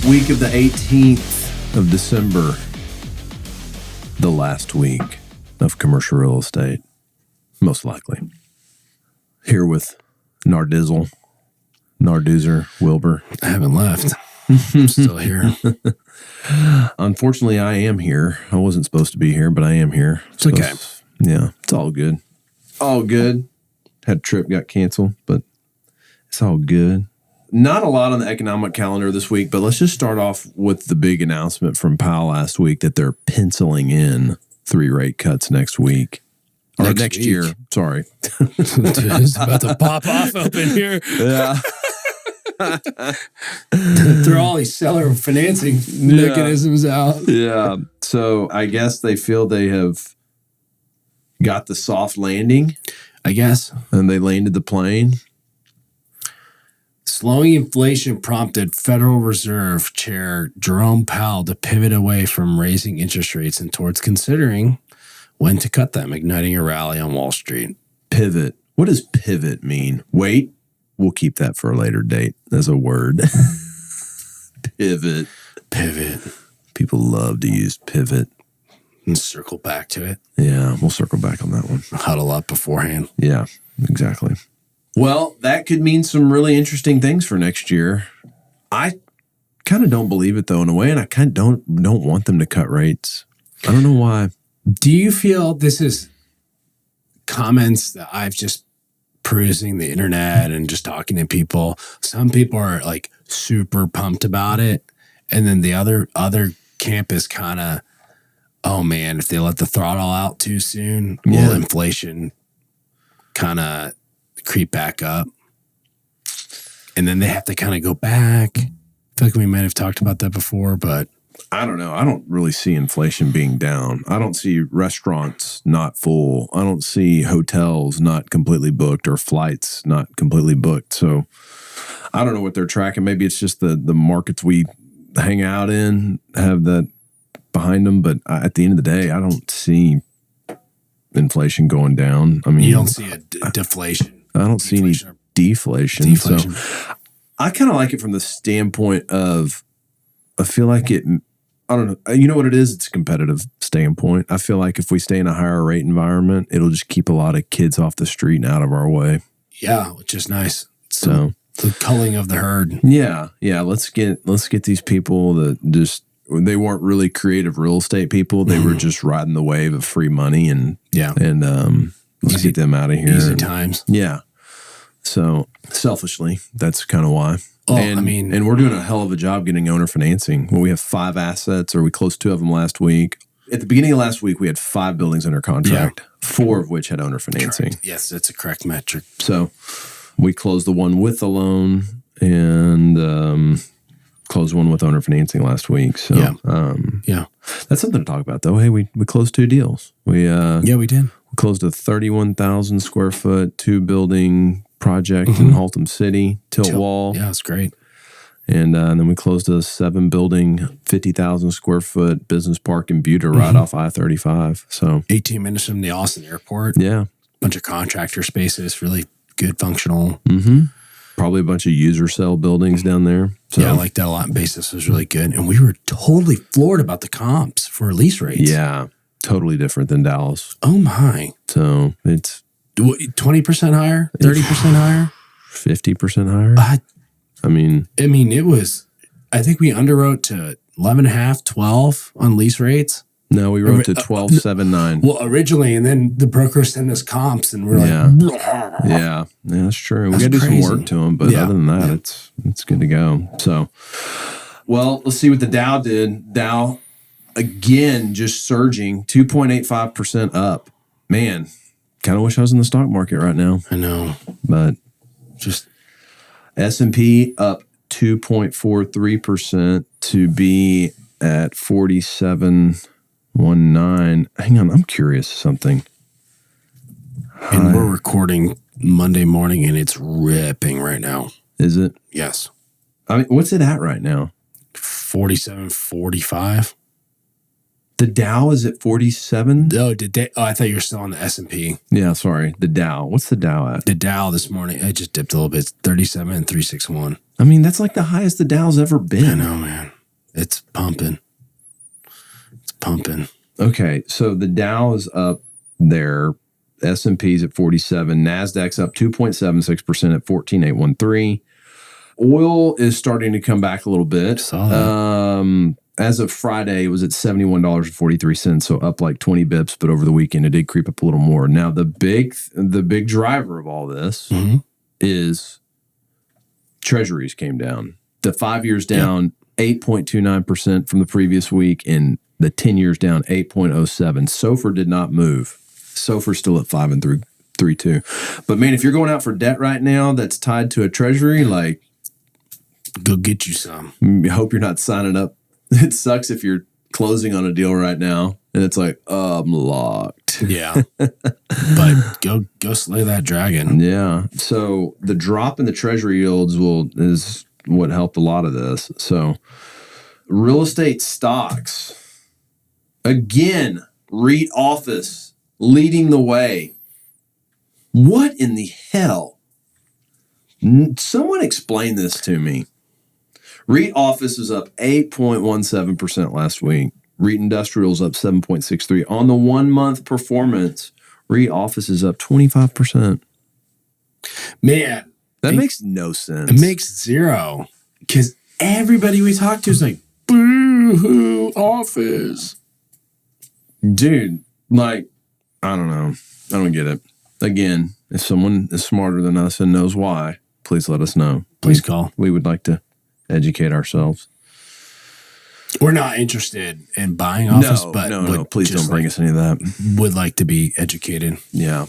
Week of the 18th of December. The last week of commercial real estate. Most likely. Here with Nardizzle, Wilbur. I haven't left. I'm still here. Unfortunately, I am here. I wasn't supposed to be here, but I am here. It's okay. Yeah, it's all good. All good. Had a trip, got canceled, but it's all good. Not a lot on the economic calendar this week, but let's just start off with the big announcement from Powell last week that they're penciling in 3 rate cuts next week. Or next year. Sorry. Dude, it's about to pop off up in here. Yeah. Throw all these seller financing mechanisms out. Yeah. So I guess they feel they have got the soft landing. I guess. And they landed the plane. Slowing inflation prompted Federal Reserve Chair Jerome Powell to pivot away from raising interest rates and towards considering when to cut them, igniting a rally on Wall Street. Pivot. What does pivot mean? Wait, we'll keep that for a later date as a word. Pivot. Pivot. People love to use pivot. And circle back to it. Yeah, we'll circle back on that one. Huddle up beforehand. Yeah, exactly. Well, that could mean some really interesting things for next year. I kind of don't believe it, though, in a way, and I kind of don't want them to cut rates. I don't know why. Do you feel this is comments that I've just perusing the internet and just talking to people? Some people are like super pumped about it, and then the other camp is kind of, oh man, if they let the throttle out too soon, will inflation kind of creep back up? And then they have to kind of go back. I feel like we might have talked about that before, but I don't know. I don't really see inflation being down. I don't see restaurants not full. I don't see hotels not completely booked or flights not completely booked. So I don't know what they're tracking. Maybe it's just the markets we hang out in have that behind them. But at the end of the day, I don't see inflation going down. I mean, you don't see a deflation. I don't see any deflation. So I kind of like it from the standpoint of, I feel like it, I don't know. You know what it is? It's a competitive standpoint. I feel like if we stay in a higher rate environment, it'll just keep a lot of kids off the street and out of our way. Yeah, which is nice. So the culling of the herd. Yeah. Let's get these people that just, they weren't really creative real estate people. They were just riding the wave of free money and let's get them out of here. Easy times. Yeah. So selfishly, that's kind of why. Oh, And we're doing a hell of a job getting owner financing. Well, we have 5 assets, or we closed 2 of them last week. At the beginning of last week, we had 5 buildings under contract, 4 of which had owner financing. Correct. Yes, that's a correct metric. So we closed the one with the loan and closed one with owner financing last week. So that's something to talk about, though. Hey, we closed 2 deals. We did. We closed a 31,000 square foot 2-building project in Haltom City, tilt wall. Yeah, it's great. And then we closed a 7-building, 50,000 square foot business park in Buda right off I-35. So 18 minutes from the Austin airport. Yeah. Bunch of contractor spaces, really good functional. Probably a bunch of user cell buildings down there. So, yeah, I like that a lot. Basis was really good. And we were totally floored about the comps for lease rates. Yeah, totally different than Dallas. Oh my. So it's 20% higher, 30% higher, 50% higher. I mean, it was, I think we underwrote to 11.5, 12 on lease rates. No, we wrote to 12.79. Well, originally, and then the broker sent us comps, and we're like, yeah, that's true. We got to do some work to them, but other than that, it's good to go. So, well, let's see what the Dow did. Dow, again, just surging 2.85% up. Man, kind of wish I was in the stock market right now. I know, but just S&P up 2.43% to be at 47.19. Hang on, I'm curious something. And we're recording Monday morning, and it's ripping right now. Is it? Yes. I mean, what's it at right now? 47.45. The Dow is at 47. Oh, I thought you were still on the S&P. Yeah, sorry. The Dow. What's the Dow at? The Dow this morning, it just dipped a little bit. It's 37,361. I mean, that's like the highest the Dow's ever been. I know, man. It's pumping. It's pumping. Okay, so the Dow is up there. S&P's at 47. NASDAQ's up 2.76% at 14,813. Oil is starting to come back a little bit. Saw that. As of Friday, it was at $71.43, so up like 20 bips, but over the weekend it did creep up a little more. Now, the big driver of all this is treasuries came down. The 5 years down 8.29% from the previous week, and the 10 years down 8.07. SOFR did not move. SOFR's still at 5 and 3.2. But man, if you're going out for debt right now that's tied to a treasury, like, go get you some. I hope you're not signing up. It sucks if you're closing on a deal right now and it's like, I'm locked. Yeah. But go slay that dragon. Yeah. So the drop in the treasury yields is what helped a lot of this. So real estate stocks, again, REIT office leading the way. What in the hell? Someone explain this to me. REIT office is up 8.17% last week. REIT industrial is up 7.63%. On the 1 month performance, REIT office is up 25%. Man, that makes no sense. It makes zero. Because everybody we talk to is like, boo-hoo, office. Dude, like, I don't know. I don't get it. Again, if someone is smarter than us and knows why, please let us know. Please call. We would like to educate ourselves. We're not interested in buying office, but no, please don't bring us any of that. Would like to be educated. Yeah.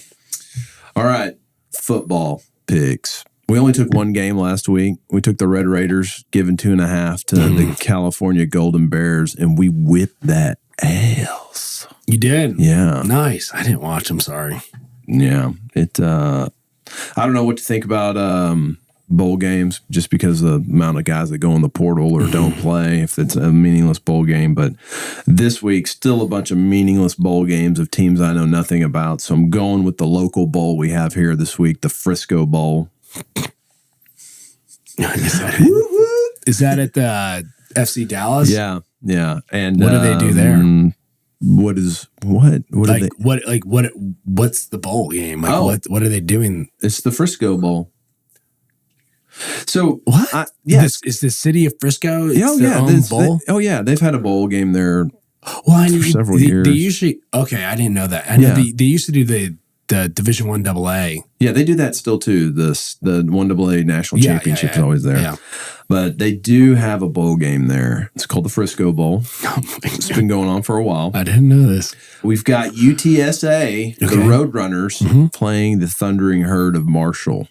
All right. Football picks. We only took one game last week. We took the Red Raiders, giving 2.5 to the California Golden Bears, and we whipped that ass. You did? Yeah. Nice. I didn't watch them. Sorry. Yeah. I don't know what to think about bowl games just because of the amount of guys that go in the portal or don't play if it's a meaningless bowl game. But this week, still a bunch of meaningless bowl games of teams I know nothing about. So I'm going with the local bowl we have here this week, the Frisco Bowl. Is that at the FC Dallas? Yeah. Yeah. And what do they do there? What what's the bowl game? Like what are they doing? It's the Frisco Bowl. So what? Is the city of Frisco? Bowl? They've had a bowl game there. For several years. They usually I didn't know that. I know they used to do the Division I AA. Yeah, they do that still too. The 1AA national championship is always there. Yeah. But they do have a bowl game there. It's called the Frisco Bowl. It's been going on for a while. I didn't know this. We've got UTSA, the Roadrunners, playing the Thundering Herd of Marshall.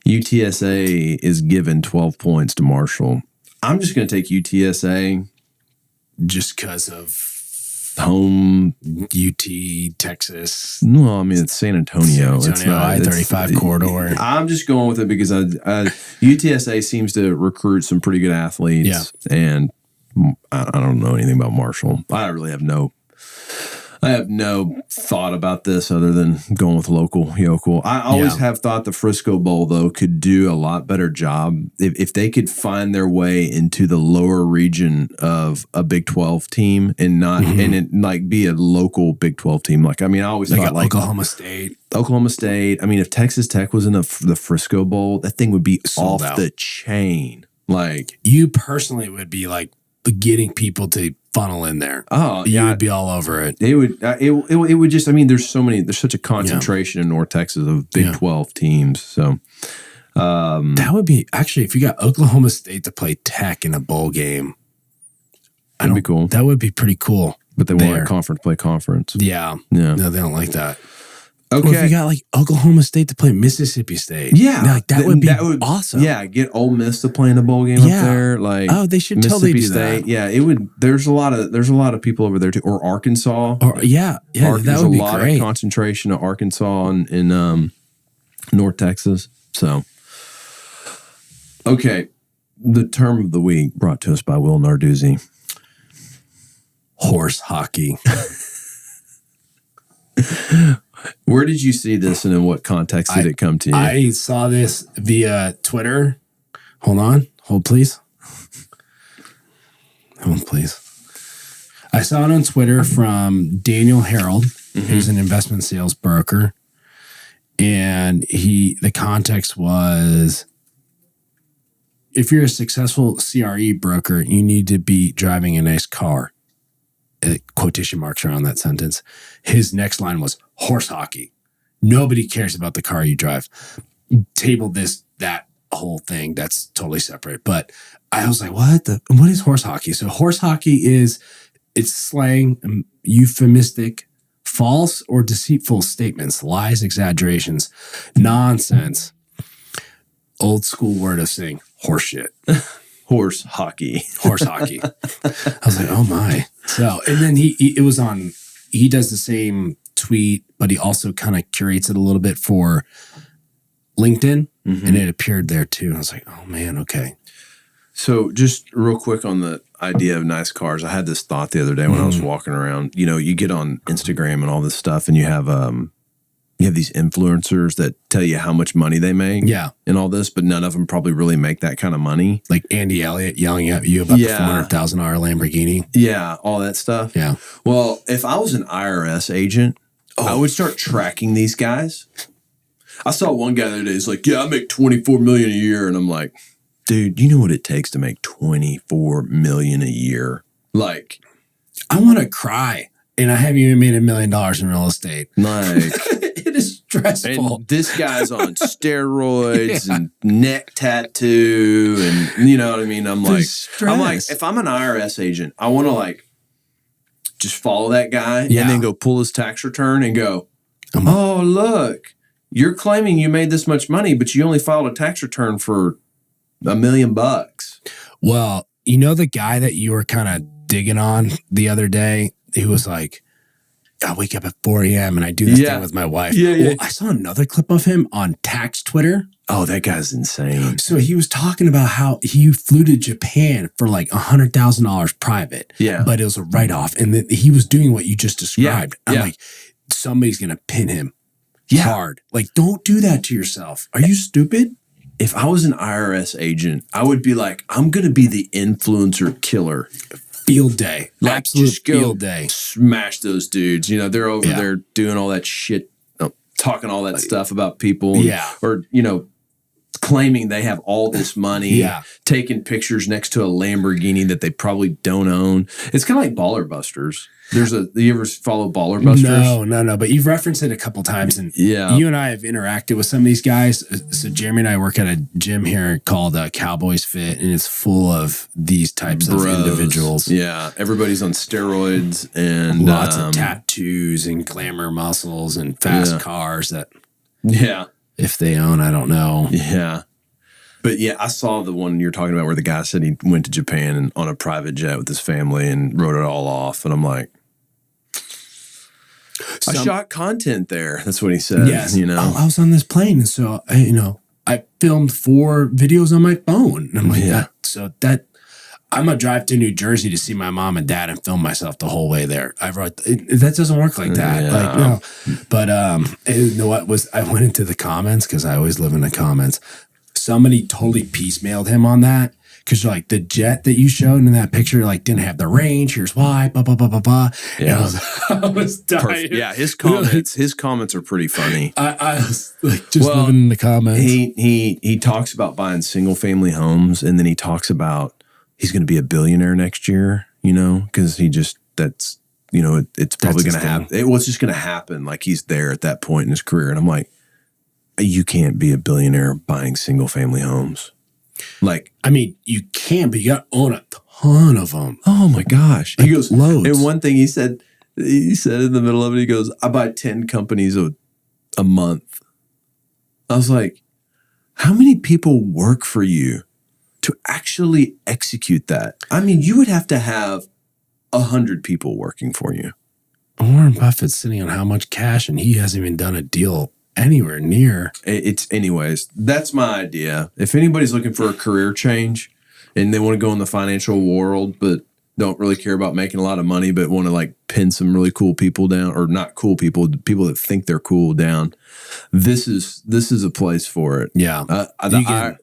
UTSA is given 12 points to Marshall. I'm just going to take UTSA just because of home UT, Texas. No, I mean, it's San Antonio. It's not I-35 corridor. I'm just going with it because UTSA seems to recruit some pretty good athletes. Yeah. And I don't know anything about Marshall. I have no thought about this other than going with local yokel. I always have thought the Frisco Bowl, though, could do a lot better job if they could find their way into the lower region of a Big 12 team and not and it like be a local Big 12 team. Like, I mean, I always thought like Oklahoma State. I mean, if Texas Tech was in the Frisco Bowl, that thing would be sold off out. The chain. Like, you personally would be like getting people to funnel in there. Oh, you would be all over it. It would just, I mean, there's such a concentration in North Texas of Big 12 teams. So that would be actually, if you got Oklahoma State to play Tech in a bowl game, that'd be cool. That would be pretty cool. But they want conference play conference. Yeah. Yeah. No, they don't like that. Okay. Or if you got like Oklahoma State to play Mississippi State. Yeah. Like that would be awesome. Yeah. Get Ole Miss to play in a bowl game up there. Like, they should totally do State. that. Yeah. It would, there's a lot of people over there too. Or Arkansas. That would be great. There's a lot of concentration of Arkansas in North Texas. So, okay. The term of the week brought to us by Will Narduzzi. horse hockey. Where did you see this, and in what context did it come to you? I saw this via Twitter. Hold please. I saw it on Twitter from Daniel Harold, who's an investment sales broker. And the context was, if you're a successful CRE broker, you need to be driving a nice car. Quotation marks around that sentence. His next line was horse hockey. Nobody cares about the car you drive. Table that whole thing. That's totally separate. But I was like, what is horse hockey? So horse hockey it's slang, euphemistic, false or deceitful statements, lies, exaggerations, nonsense. Old school word of saying horse shit. Horse hockey. Horse hockey. I was like, oh my. So, and then he does the same tweet, but he also kind of curates it a little bit for LinkedIn, and it appeared there too. I was like, oh man, okay. So just real quick on the idea of nice cars, I had this thought the other day when I was walking around. You know, you get on Instagram and all this stuff, and you have these influencers that tell you how much money they make, and all this, but none of them probably really make that kind of money. Like Andy Elliott yelling at you about the $400,000 Lamborghini. Yeah, all that stuff. Yeah. Well, if I was an IRS agent, I would start tracking these guys. I saw one guy the other day. He's like, "Yeah, I make $24 million a year," and I'm like, "Dude, you know what it takes to make $24 million a year?" Like, I want to cry, and I haven't even made $1 million in real estate. Like. It is stressful. And this guy's on steroids and neck tattoo, and you know what I mean? I'm like, if I'm an IRS agent, I want to like just follow that guy and then go pull his tax return and go, oh, look, you're claiming you made this much money, but you only filed a tax return for $1 million. Well, you know, the guy that you were kind of digging on the other day, he was like, I wake up at 4 a.m. and I do this thing with my wife. Well, I saw another clip of him on tax Twitter. Oh, that guy's insane. So he was talking about how he flew to Japan for like $100,000 private. Yeah. But it was a write-off. And he was doing what you just described. I'm like, somebody's going to pin him hard. Like, don't do that to yourself. Are you stupid? If I was an IRS agent, I would be like, I'm going to be the influencer killer. Field day. Like, Absolute just go field day. Smash those dudes. You know, they're over there doing all that shit, talking all that stuff about people. Or, you know, claiming they have all this money. Taking pictures next to a Lamborghini that they probably don't own. It's kind of like Baller Busters. You ever follow Baller Busters? No. But you've referenced it a couple times, and you and I have interacted with some of these guys. So Jeremy and I work at a gym here called Cowboys Fit, and it's full of these types of individuals. Yeah, everybody's on steroids and lots of tattoos and glamour muscles and fast cars that. If they own, I don't know. But I saw the one you're talking about where the guy said he went to Japan and on a private jet with his family and wrote it all off, and I'm like. I shot content there. That's what he said. Yes. You know, I was on this plane, and so I filmed 4 videos on my phone. And I'm like, I'm gonna drive to New Jersey to see my mom and dad and film myself the whole way there. That doesn't work like that. Like no. But you know what was? I went into the comments because I always live in the comments. Somebody totally piecemealed him on that. Because like the jet that you showed in that picture, like didn't have the range. Here's why. Blah blah blah blah blah. Yeah, I was dying. Perfect. Yeah, his comments are pretty funny. I was like just living in the comments. He talks about buying single family homes, and then he talks about he's going to be a billionaire next year. You know, because it's probably going to happen. It's just going to happen. Like he's there at that point in his career, and I'm like, you can't be a billionaire buying single family homes. Like, I mean, you can, but you got to own a ton of them. Oh my gosh. He goes, loads. And one thing he said in the middle of it, he goes, I buy 10 companies a month. I was like, how many people work for you to actually execute that? I mean, you would have to have 100 people working for you. Warren Buffett's sitting on how much cash, and he hasn't even done a deal anywhere near. Anyways, that's my idea. If anybody's looking for a career change and they want to go in the financial world, but don't really care about making a lot of money, but want to like pin some really cool people down, or not cool people, people that think they're cool down. This is a place for it. Yeah. The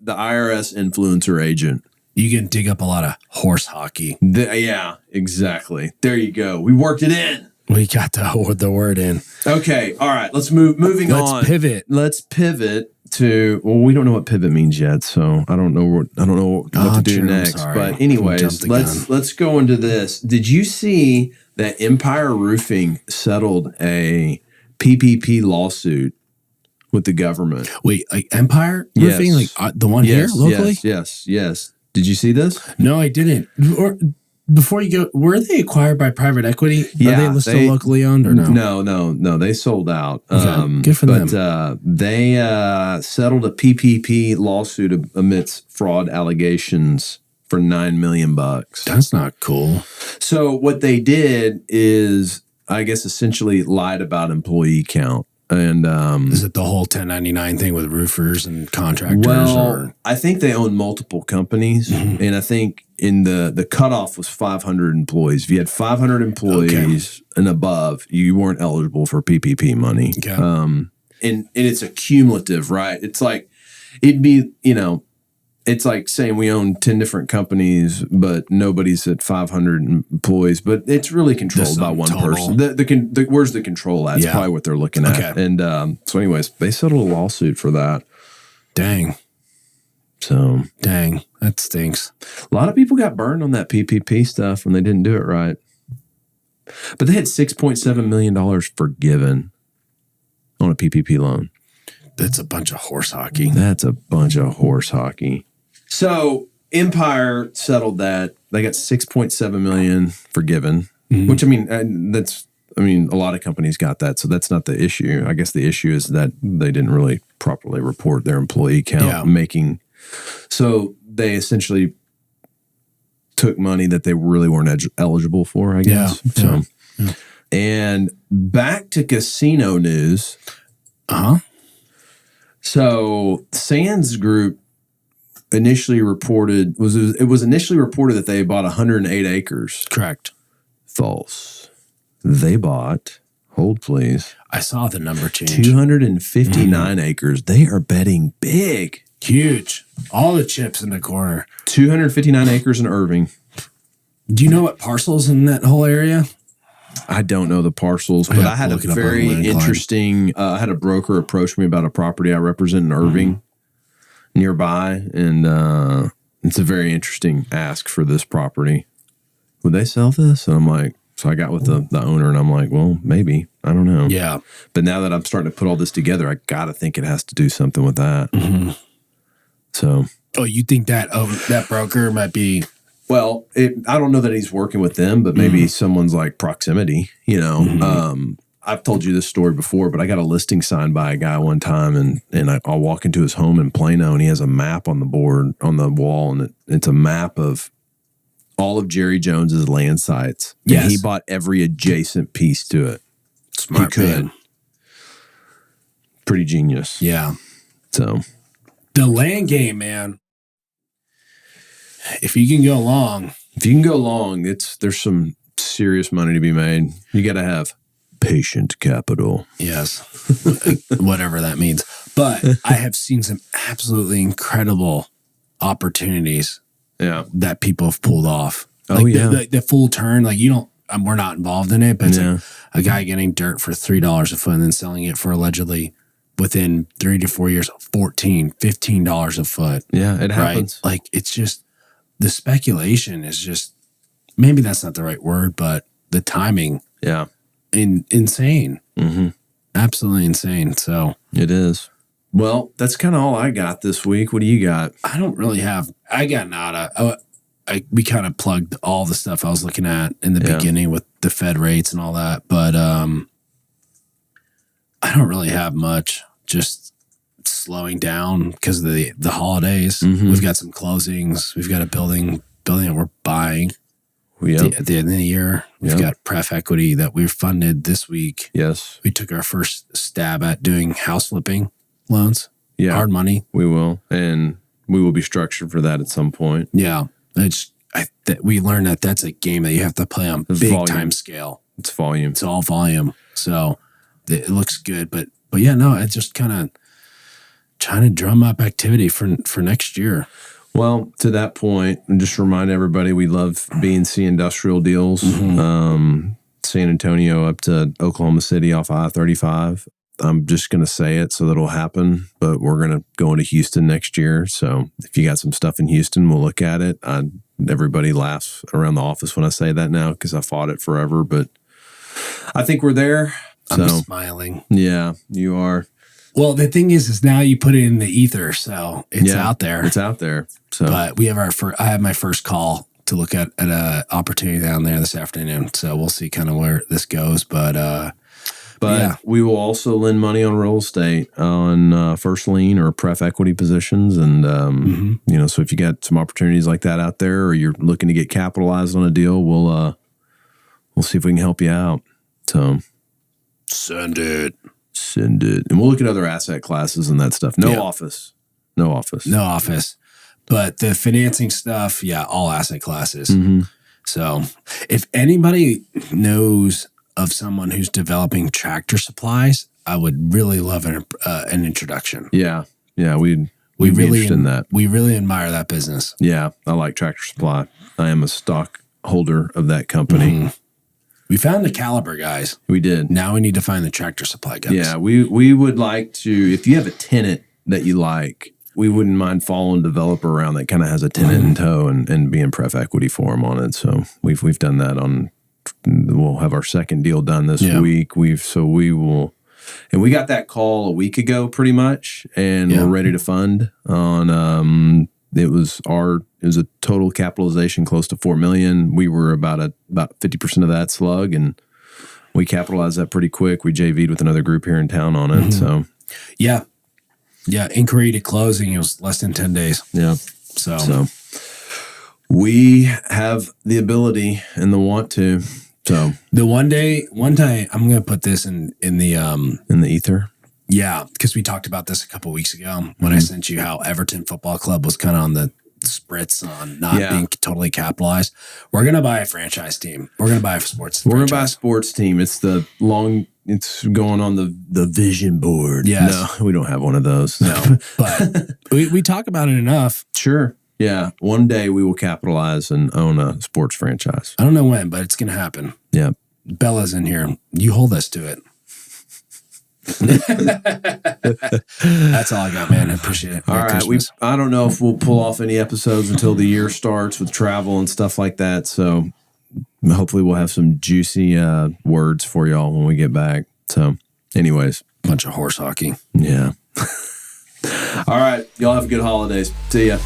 IRS influencer agent. You can dig up a lot of horse hockey. Yeah, exactly. There you go. We worked it in. We got the word in. Okay. All right. Let's moving on. Let's pivot. Let's pivot to, well, we don't know what pivot means yet, so I don't know what to do next. But anyways, let's go into this. Did you see that Empire Roofing settled a PPP lawsuit with the government? Wait, like Empire Roofing, like the one here locally? Yes. Did you see this? No, I didn't. Or before you go, were they acquired by private equity? Yeah, are they still locally owned or no? No. They sold out. Okay, good for them. But they settled a PPP lawsuit amidst fraud allegations for $9 million. That's not cool. So what they did is, I guess, essentially lied about employee count. And is it the whole 1099 thing with roofers and contractors? Well, I think they own multiple companies, and I think in the cutoff was 500 employees. If you had 500 employees and above, you weren't eligible for PPP money. Okay. And it's a cumulative, right? It's like it'd be, it's like saying we own 10 different companies, but nobody's at 500 employees. But it's really controlled by one person. Where's the control at? That's probably what they're looking at. Okay. And so anyways, they settled a lawsuit for that. Dang. That stinks. A lot of people got burned on that PPP stuff when they didn't do it right. But they had $6.7 million forgiven on a PPP loan. That's a bunch of horse hockey. So Empire settled that. They got $6.7 million forgiven, which a lot of companies got that. So that's not the issue. I guess the issue is that they didn't really properly report their employee count so they essentially took money that they really weren't eligible for, I guess. And back to casino news. So Sands Group initially reported that they bought 108 acres. Correct. False. They bought, hold please, I saw the number change. 259 acres. They are betting big. Huge. All the chips in the corner. 259 acres in Irving. Do you know what parcels in that whole area? I don't know the parcels, but I had a very interesting, I had a broker approach me about a property I represent in Irving nearby. And it's a very interesting ask for this property. Would they sell this? And I'm like, so I got with the owner and I'm like, well, maybe. I don't know. Yeah. But now that I'm starting to put all this together, I got to think it has to do something with that. So. Oh, you think that broker might be. Well, I don't know that he's working with them, but maybe someone's like proximity, I've told you this story before, but I got a listing signed by a guy one time and I'll walk into his home in Plano and he has a map on the board, on the wall, and it's a map of all of Jerry Jones's land sites. Yes. And he bought every adjacent piece to it. Smart man. Pretty genius. Yeah. So. The land game, man. If you can go long, there's some serious money to be made. You got to have patient capital. Yes. Whatever that means. But I have seen some absolutely incredible opportunities that people have pulled off. The full turn, we're not involved in it, but it's like a guy getting dirt for $3 a foot and then selling it for allegedly within 3 to 4 years, $14, $15 a foot. Yeah, it happens. Right? Like, it's just, the speculation is just, maybe that's not the right word, but the timing. Yeah. Insane. Absolutely insane. So. It is. Well, that's kind of all I got this week. What do you got? I don't really have, I got nada. We kind of plugged all the stuff I was looking at in the beginning with the Fed rates and all that, but I don't really have much. Just slowing down because of the holidays. We've got some closings. We've got a building that we're buying at the end of the year. We've got pref equity that we've funded this week. Yes. We took our first stab at doing house flipping loans. Yeah. Hard money. We will. And we will be structured for that at some point. Yeah. we learned that that's a game that you have to play on big time scale. It's volume. It's all volume. So it looks good, but yeah, no, it's just kind of trying to drum up activity for next year. Well, to that point, and just remind everybody, we love B&C industrial deals. San Antonio up to Oklahoma City off I-35. I'm just going to say it so that it'll happen, but we're going to go into Houston next year. So if you got some stuff in Houston, we'll look at it. Everybody laughs around the office when I say that now because I fought it forever, but I think we're there. I'm smiling. Yeah, you are. Well, the thing is now you put it in the ether, so it's out there. It's out there. So, but we have I have my first call to look at an opportunity down there this afternoon. So we'll see kind of where this goes. But yeah. We will also lend money on real estate on first lien or pref equity positions. And, so if you got some opportunities like that out there, or you're looking to get capitalized on a deal, we'll see if we can help you out. So send it. And we'll look at other asset classes and that stuff. No office. But the financing stuff, all asset classes. So if anybody knows of someone who's developing tractor supplies, I would really love an introduction. Yeah. We'd be interested in that. We really admire that business. Yeah, I like Tractor Supply. I am a stockholder of that company. We found the Caliber guys. We did. Now we need to find the Tractor Supply guys. Yeah, we would like to, if you have a tenant that you like, we wouldn't mind following a developer around that kind of has a tenant in tow and being pref equity for them on it. So we've done that we'll have our second deal done this week. We got that call a week ago pretty much, and we're ready to fund on, it was a total capitalization close to $4 million. We were about 50% of that slug, and we capitalized that pretty quick. We JV'd with another group here in town on it. So inquiry to closing, it was less than 10 days. Yeah. So we have the ability and the want to. So one day, I'm going to put this in the ether. Yeah, because we talked about this a couple of weeks ago when I sent you how Everton Football Club was kind of on the spritz on not being totally capitalized. We're going to buy a franchise team. We're going to buy a sports. We're going to buy a sports team. It's it's going on the vision board. Yes. No, we don't have one of those. No, but we talk about it enough. Sure. Yeah. One day we will capitalize and own a sports franchise. I don't know when, but it's going to happen. Yeah. Bella's in here. You hold us to it. That's all I got, man. I appreciate it. All right. I don't know if we'll pull off any episodes until the year starts with travel and stuff like that. So hopefully we'll have some juicy words for y'all when we get back. So anyways. Bunch of horse hockey. Yeah. All right. Y'all have a good holidays. See ya.